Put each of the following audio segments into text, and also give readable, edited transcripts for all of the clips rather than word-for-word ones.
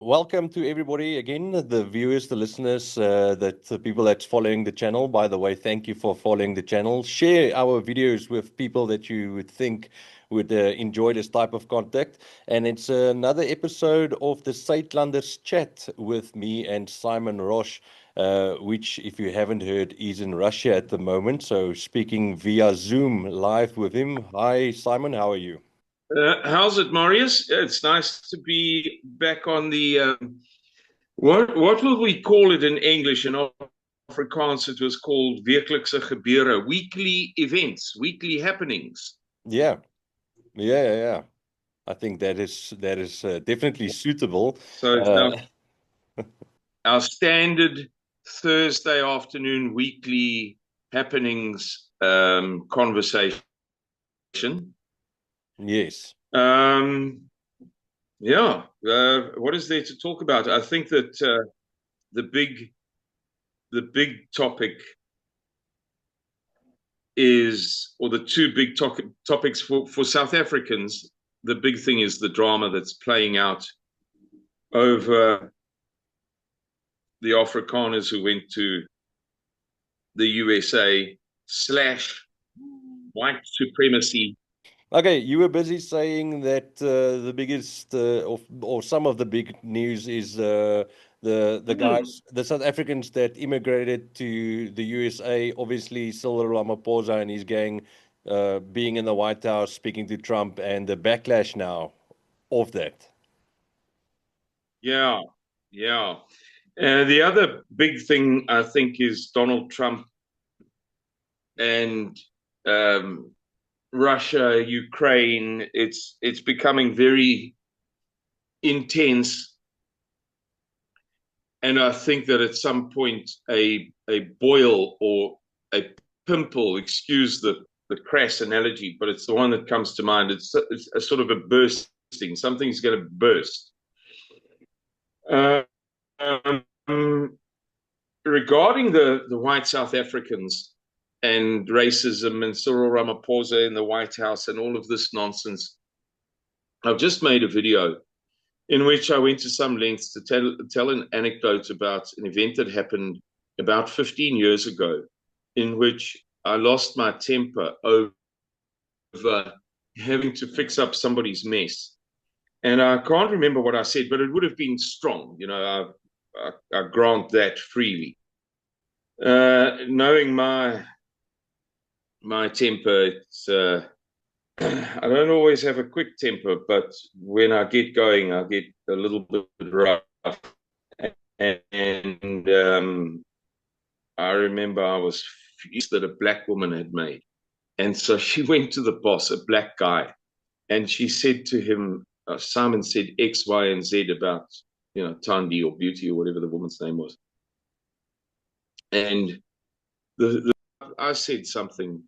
Welcome to everybody again, the viewers, the listeners, the people that's following the channel. By the way, thank you for following the channel. Share our videos with people that you would think would enjoy this type of content. And it's another episode of the Suidlanders chat with me and Simon Roche, which, if you haven't heard, is in Russia at the moment. So speaking via Zoom live with him. Hi, Simon, how are you? How's it, Marius? It's nice to be back on the what will we call it in English? In Afrikaans, it was called wekelijkse gebeure, weekly events, weekly happenings. Yeah, yeah. I think that is definitely suitable. So it's Uh, our standard Thursday afternoon weekly happenings conversation. yes. Um, yeah, what is there to talk about? I think that the big topic is, or the two big topics for South Africans, the big thing is the drama that's playing out over the Afrikaners who went to the USA / white supremacy. Okay, you were busy saying that the biggest or some of the big news is the guys, the South Africans that immigrated to the USA. Obviously, Cyril Ramaphosa and his gang being in the White House, speaking to Trump, and the backlash now of that. Yeah, yeah. The other big thing, I think, is Donald Trump and Russia, Ukraine. It's becoming very intense, and I think that at some point a boil or a pimple, excuse the crass analogy, but it's the one that comes to mind. It's a sort of a bursting. Something's going to burst. Um, Regarding the white South Africans and racism and Cyril Ramaphosa in the White House and all of this nonsense, I've just made a video in which I went to some lengths to tell an anecdote about an event that happened about 15 years ago, in which I lost my temper over having to fix up somebody's mess. And I can't remember what I said, but it would have been strong. I grant that freely. Knowing my temper, it's I don't always have a quick temper, but when I get going, I get a little bit rough. And I remember I was furious that a black woman had made. And so she went to the boss, a black guy, and she said to him, Simon said X, Y, and Z about, Tandy or Beauty or whatever the woman's name was. And I said something,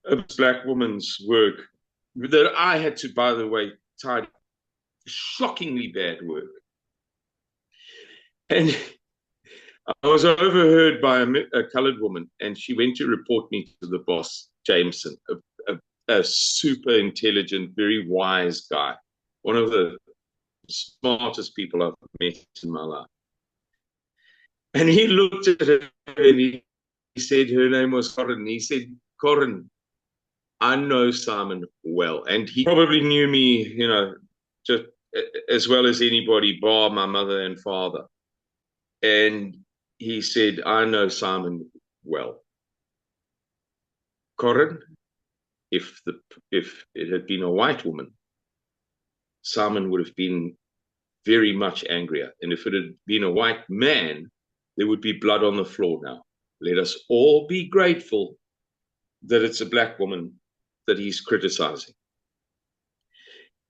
a black woman's work that I had to, by the way, tidy, shockingly bad work. And I was overheard by a colored woman, and she went to report me to the boss, Jameson, a super intelligent, very wise guy, one of the smartest people I've met in my life. And he looked at her and he said her name was Corin. He said, Corin, I know Simon well. And he probably knew me, just as well as anybody, bar my mother and father. And he said, I know Simon well. Corin, if it had been a white woman, Simon would have been very much angrier. And if it had been a white man, there would be blood on the floor now. Let us all be grateful that it's a black woman that he's criticizing.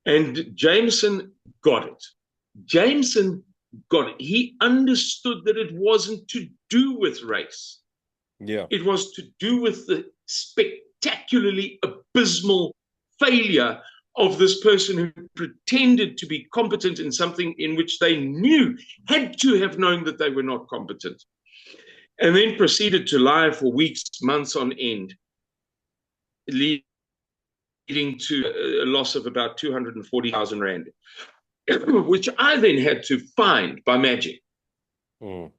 And Jameson got it. Jameson got it. He understood that it wasn't to do with race. Yeah. It was to do with the spectacularly abysmal failure of this person who pretended to be competent in something in which they knew, had to have known that they were not competent, and then proceeded to lie for weeks, months on end, leading to a loss of about 240,000 rand. which I then had to find by magic. Mm.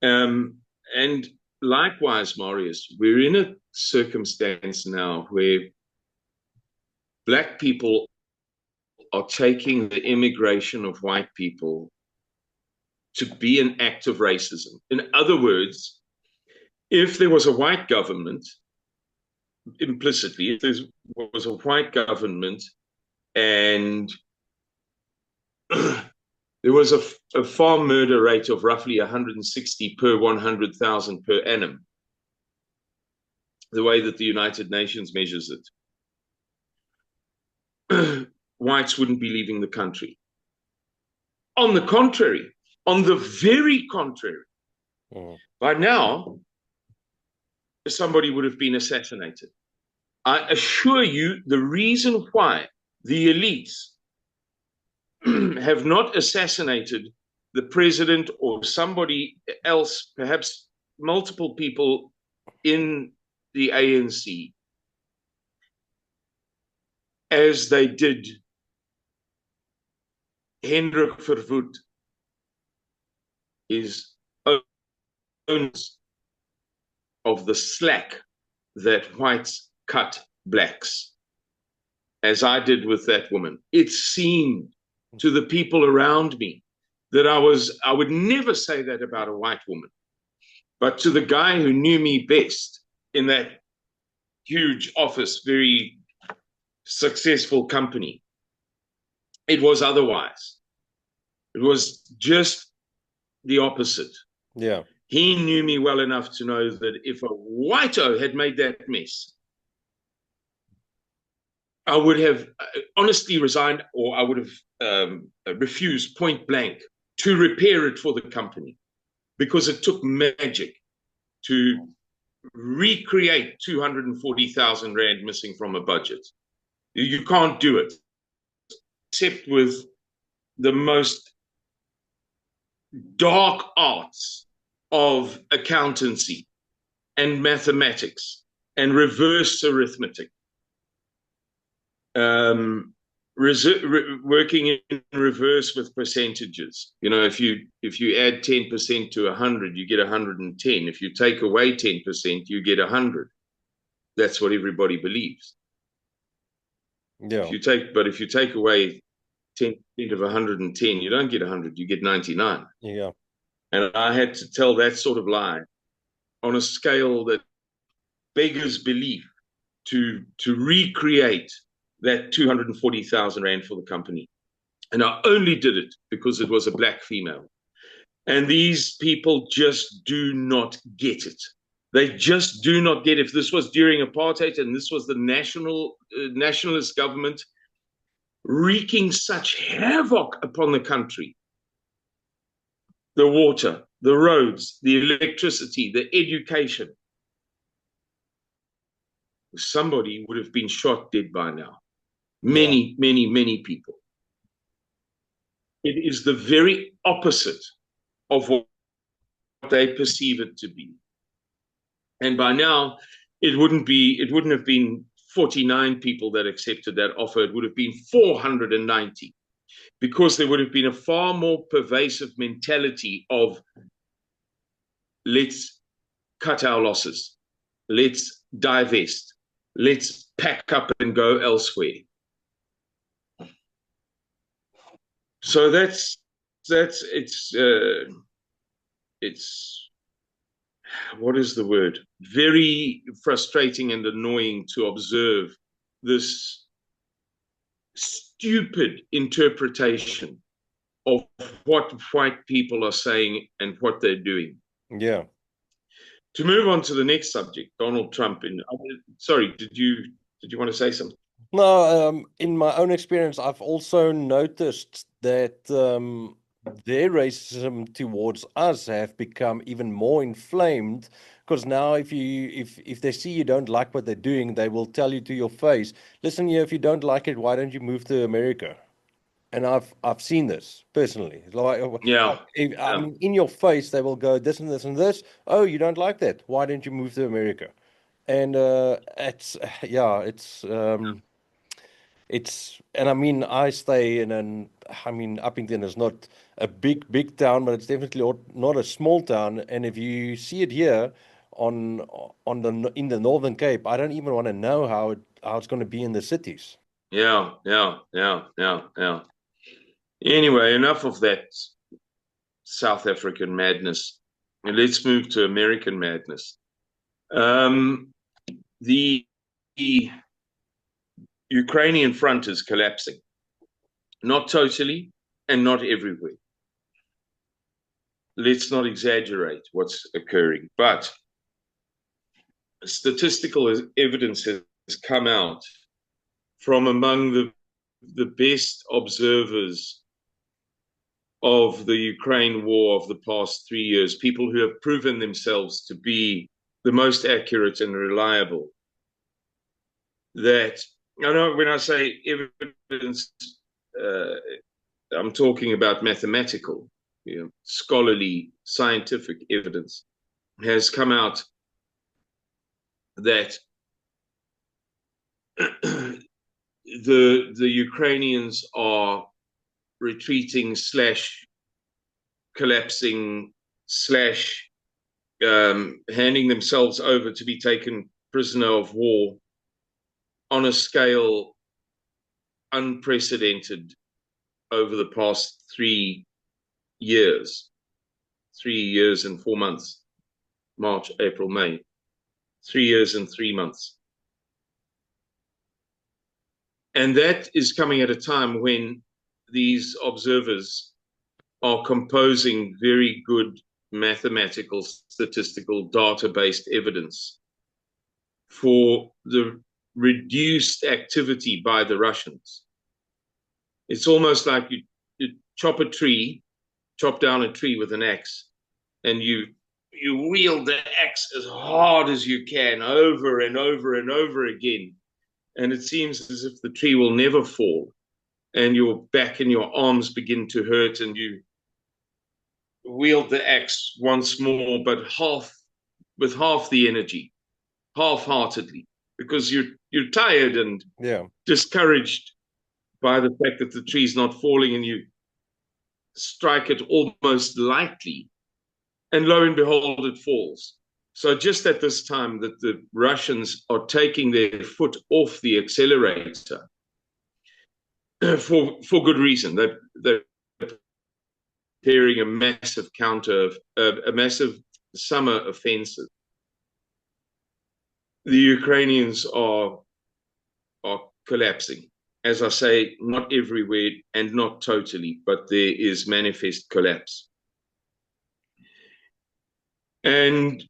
And likewise, Marius, we're in a circumstance now where black people are taking the immigration of white people to be an act of racism. In other words, if there was a white government, implicitly, if there was a white government and there was a farm murder rate of roughly 160 per 100,000 per annum, the way that the United Nations measures it, whites wouldn't be leaving the country. On the contrary, on the very contrary, by now, somebody would have been assassinated. I assure you, the reason why the elites have not assassinated the president or somebody else, perhaps multiple people in the ANC, as they did Hendrik Verwoerd, is owners of the slack that whites cut blacks, as I did with that woman. It seemed to the people around me that I would never say that about a white woman, but to the guy who knew me best in that huge office, very successful company, it was otherwise. It was just the opposite. Yeah. He knew me well enough to know that if a whito had made that mess, I would have honestly resigned, or I would have refused point blank to repair it for the company, because it took magic to recreate 240,000 Rand missing from a budget. You can't do it except with the most dark arts of accountancy and mathematics and reverse arithmetic. Working in reverse with percentages. You know, if you add 10% to 100, you get 110. If you take away 10%, you get 100. That's what everybody believes. Yeah. If you take away 10% of 110, you don't get 100, you get 99. Yeah. And I had to tell that sort of lie on a scale that beggars belief to recreate that 240,000 Rand for the company. And I only did it because it was a black female. And these people just do not get it. They just do not get it. If this was during apartheid and this was the nationalist government wreaking such havoc upon the country, the water, the roads, the electricity, the education, somebody would have been shot dead by now. Many, many, many people. It is the very opposite of what they perceive it to be. And by now, it wouldn't have been 49 people that accepted that offer. It would have been 490, because there would have been a far more pervasive mentality of, let's cut our losses, let's divest, let's pack up and go elsewhere. So it's what is the word? Very frustrating and annoying to observe this stupid interpretation of what white people are saying and what they're doing. Yeah. To move on to the next subject, Donald Trump. Sorry, did you want to say something? No, in my own experience, I've also noticed that their racism towards us have become even more inflamed, because now if they see you don't like what they're doing, they will tell you to your face, listen here, if you don't like it, why don't you move to America? And I've seen this personally. Like, Yeah. I mean, in your face, they will go this and this and this. Oh, you don't like that? Why don't you move to America? And it's and I mean, I stay in I mean, Uppington is not a big town, but it's definitely not a small town. And if you see it here on in the Northern Cape, I don't even want to know how it's going to be in the cities. Yeah, yeah, yeah, yeah, yeah. Anyway, enough of that South African madness. And let's move to American madness. The Ukrainian front is collapsing. Not totally and not everywhere. Let's not exaggerate what's occurring, but statistical evidence has come out from among the best observers of the Ukraine war of the past 3 years, people who have proven themselves to be the most accurate and reliable. That, I know when I say evidence, I'm talking about mathematical, scholarly, scientific evidence, has come out that the Ukrainians are retreating / collapsing / handing themselves over to be taken prisoner of war on a scale unprecedented over the past 3 years, 3 years and 4 months, March, April, May, 3 years and 3 months. And that is coming at a time when these observers are composing very good mathematical, statistical, data-based evidence for the reduced activity by the Russians. It's almost like you chop down a tree with an axe, and you wield the axe as hard as you can over and over and over again. And it seems as if the tree will never fall, and your back and your arms begin to hurt, and you wield the axe once more, but with half the energy, half-heartedly, because you're tired and discouraged by the fact that the tree's not falling, and you strike it almost lightly, and lo and behold, it falls. So just at this time that the Russians are taking their foot off the accelerator, for good reason. They're preparing a massive a massive summer offensive. The Ukrainians are collapsing. As I say, not everywhere and not totally, but there is manifest collapse. And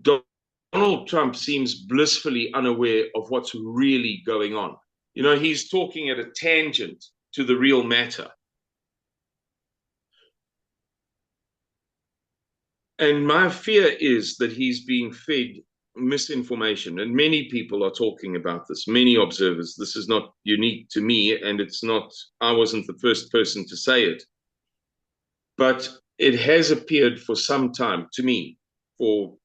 Donald Trump seems blissfully unaware of what's really going on. He's talking at a tangent to the real matter. And my fear is that he's being fed misinformation. And many people are talking about this, many observers. This is not unique to me, and I wasn't the first person to say it. But it has appeared for some time to me, for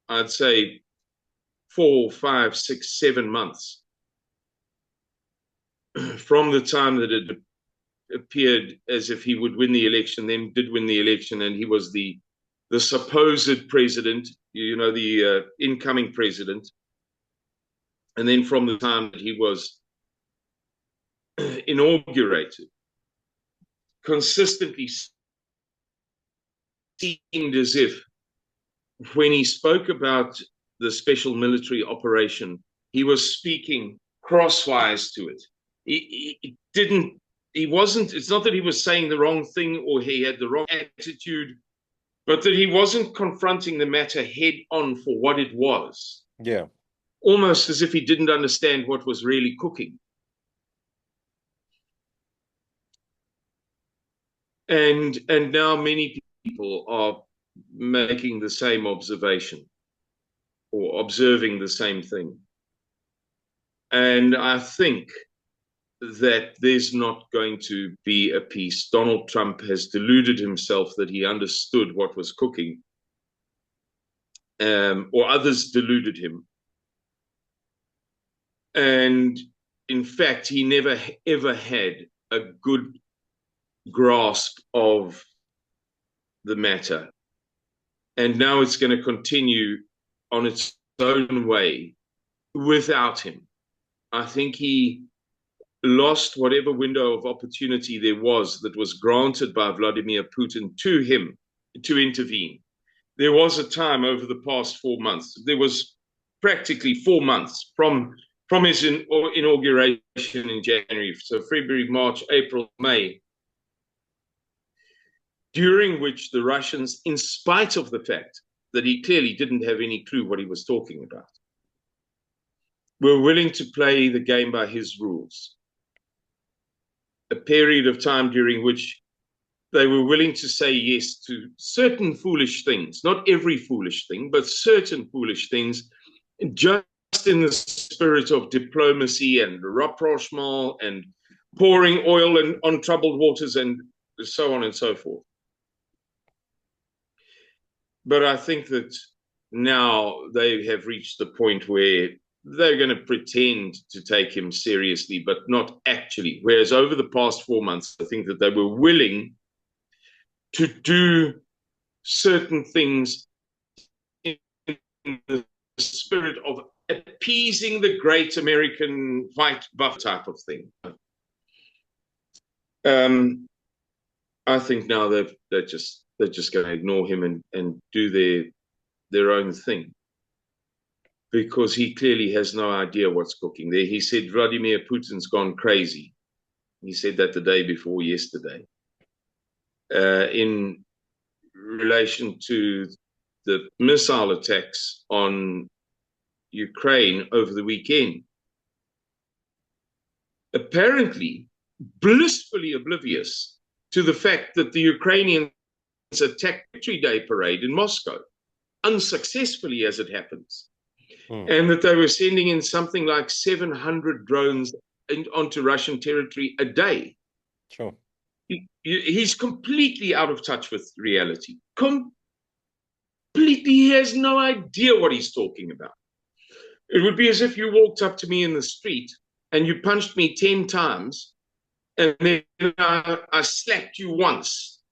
I'd say 4, 5, 6, 7 months, from the time that it appeared as if he would win the election, then did win the election, and he was the supposed president, the incoming president. And then from the time that he was inaugurated, consistently seemed as if when he spoke about the special military operation, he was speaking crosswise to it. It's not that he was saying the wrong thing or he had the wrong attitude, but that he wasn't confronting the matter head on for what it was. Yeah. Almost as if he didn't understand what was really cooking. And now many people are making the same observation or observing the same thing. And I think that there's not going to be a peace. Donald Trump has deluded himself that he understood what was cooking, or others deluded him. And in fact, he never ever had a good grasp of the matter. And now it's going to continue on its own way without him. I think he lost whatever window of opportunity there was that was granted by Vladimir Putin to him to intervene. There was a time over the past 4 months, there was practically 4 months from his inauguration in January, so February, March, April, May, during which the Russians, in spite of the fact that he clearly didn't have any clue what he was talking about, were willing to play the game by his rules. A period of time during which they were willing to say yes to certain foolish things, not every foolish thing, but certain foolish things, just in the spirit of diplomacy and rapprochement and pouring oil on troubled waters and so on and so forth. But I think that now they have reached the point where they're going to pretend to take him seriously, but not actually. Whereas over the past 4 months, I think that they were willing to do certain things in the spirit of appeasing the great American white buff type of thing. I think now they're just going to ignore him and do their own thing, because he clearly has no idea what's cooking there. He said Vladimir Putin's gone crazy. He said that the day before yesterday. In relation to the missile attacks on Ukraine over the weekend, apparently blissfully oblivious to the fact that the Ukrainians attacked Victory Day parade in Moscow, unsuccessfully as it happens, and that they were sending in something like 700 drones onto Russian territory a day. Sure. He's completely out of touch with reality. Completely. He has no idea what he's talking about. It would be as if you walked up to me in the street and you punched me 10 times, and then I slapped you once.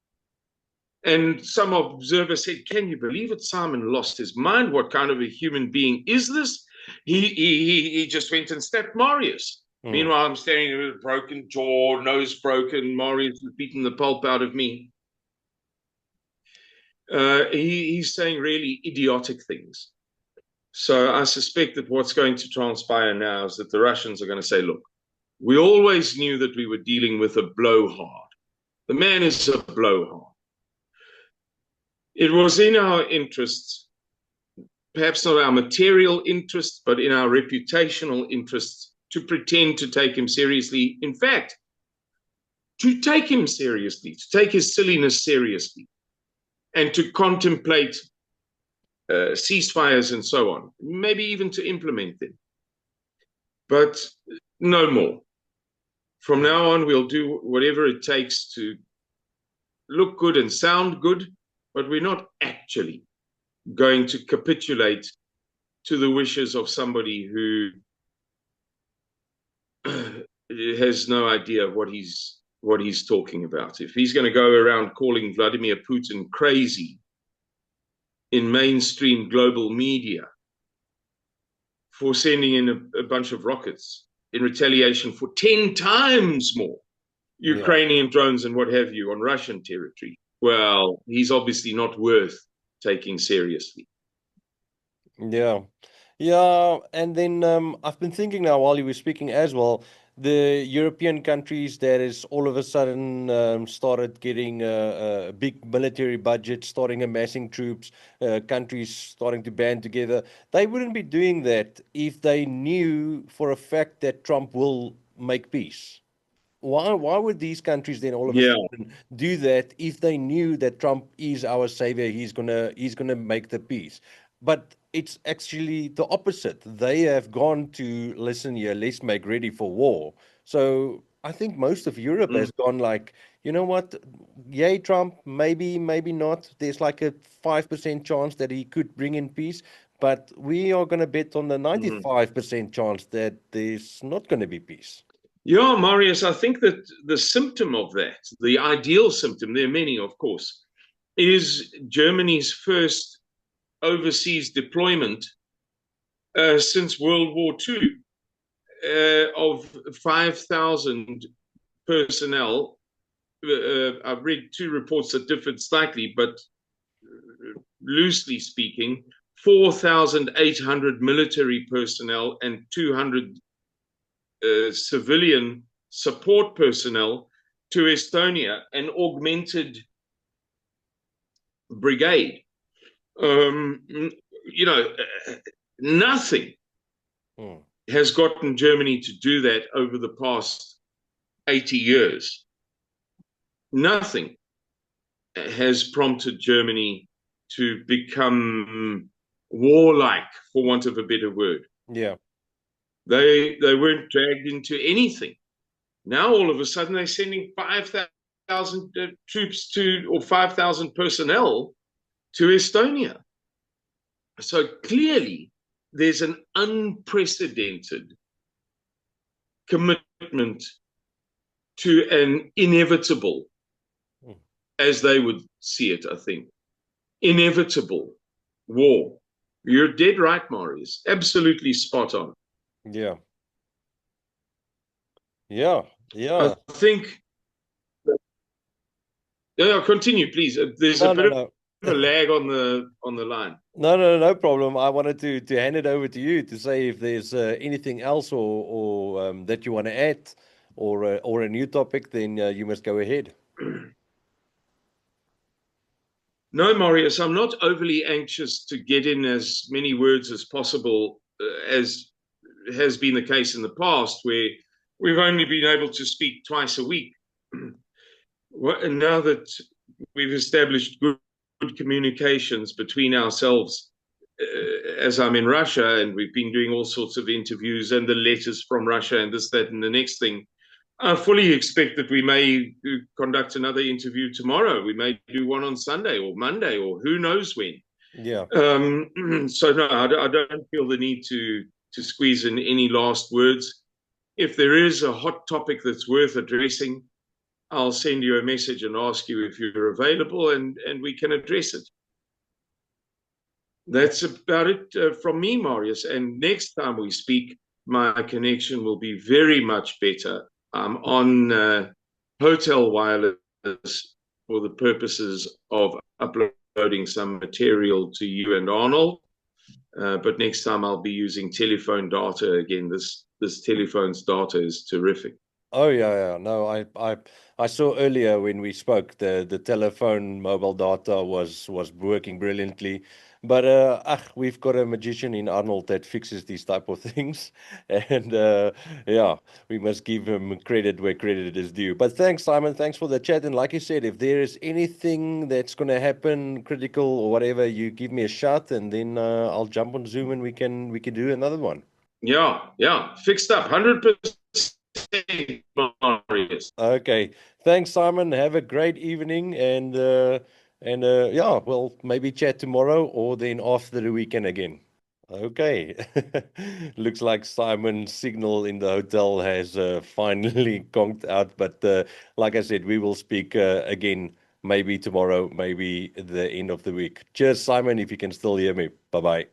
And some observer said, "Can you believe it? Simon lost his mind. What kind of a human being is this? He just went and slapped Marius." Meanwhile, I'm standing there with a broken jaw, nose broken. Marius has beaten the pulp out of me. He's saying really idiotic things. So I suspect that what's going to transpire now is that the Russians are going to say, look, we always knew that we were dealing with a blowhard. The man is a blowhard. It was in our interests, perhaps not our material interests, but in our reputational interests, to pretend to take him seriously. In fact, to take him seriously, to take his silliness seriously, and to contemplate ceasefires and so on, maybe even to implement them. But no more. From now on, we'll do whatever it takes to look good and sound good, but we're not actually going to capitulate to the wishes of somebody who has no idea what he's talking about. If he's going to go around calling Vladimir Putin crazy in mainstream global media for sending in a bunch of rockets in retaliation for 10 times more Ukrainian drones and what have you on Russian territory, well, he's obviously not worth taking seriously. Yeah. Yeah. And then I've been thinking now while you were speaking as well, the European countries that is all of a sudden started getting a big military budget, starting amassing troops, countries starting to band together. They wouldn't be doing that if they knew for a fact that Trump will make peace. Why would these countries then all of a sudden do that if they knew that Trump is our savior, he's gonna make the peace? But it's actually the opposite. They have gone to, listen here, let's make ready for war. So I think most of Europe has gone like, you know what, yay Trump, maybe not. There's like a 5% chance that he could bring in peace. but we are going to bet on the Mhm. 95% chance that there's not going to be peace. Yeah, Marius, I think that the symptom of that, the ideal symptom, there are many, of course, is Germany's first overseas deployment since World War II of 5,000 personnel. I've read two reports that differed slightly, but loosely speaking, 4,800 military personnel and 200 civilian support personnel to Estonia, an augmented brigade. You know, nothing has gotten Germany to do that over the past 80 years. Nothing has prompted Germany to become warlike, for want of a better word. Yeah. They weren't dragged into anything. Now all of a sudden they're sending 5,000 troops to, or 5,000 personnel to Estonia. So clearly there's an unprecedented commitment to an inevitable, as they would see it, I think, inevitable war. You're dead right, Marius. Absolutely spot on. Yeah. Yeah. Yeah. I think. Yeah, continue, please. There's No, a no, bit no. of a lag on the line. No problem. I wanted to hand it over to you to say if there's anything else or that you want to add or a new topic, then you must go ahead. No, Marius, I'm not overly anxious to get in as many words as possible, as has been the case in the past, where we've only been able to speak twice a week. And now that we've established good communications between ourselves, as I'm in Russia, and we've been doing all sorts of interviews and the letters from Russia and this, that, and the next thing, I fully expect that we may conduct another interview tomorrow. We may do one on Sunday or Monday or who knows when. Yeah. So no, I don't feel the need to squeeze in any last words. If there is a hot topic that's worth addressing, I'll send you a message and ask you if you're available, and we can address it. That's about it from me, Marius. And next time we speak, my connection will be very much better. I'm on Hotel Wireless for the purposes of uploading some material to you and Arnold. But next time I'll be using telephone data again. This telephone's data is terrific. Oh yeah. No, I saw earlier when we spoke the telephone mobile data was working brilliantly. But we've got a magician in Arnold that fixes these type of things. And yeah, we must give him credit where credit is due. But thanks, Simon. Thanks for the chat. And like you said, if there is anything that's going to happen critical or whatever, you give me a shout, and then I'll jump on Zoom and we can do another one. Yeah, fixed up, 100%. Marius. Okay. Thanks, Simon. Have a great evening, and yeah, we'll maybe chat tomorrow or then after the weekend again. Okay. Looks like Simon's signal in the hotel has finally conked out, but like I said, we will speak again maybe tomorrow, maybe the end of the week. Cheers, Simon, if you can still hear me. Bye-bye.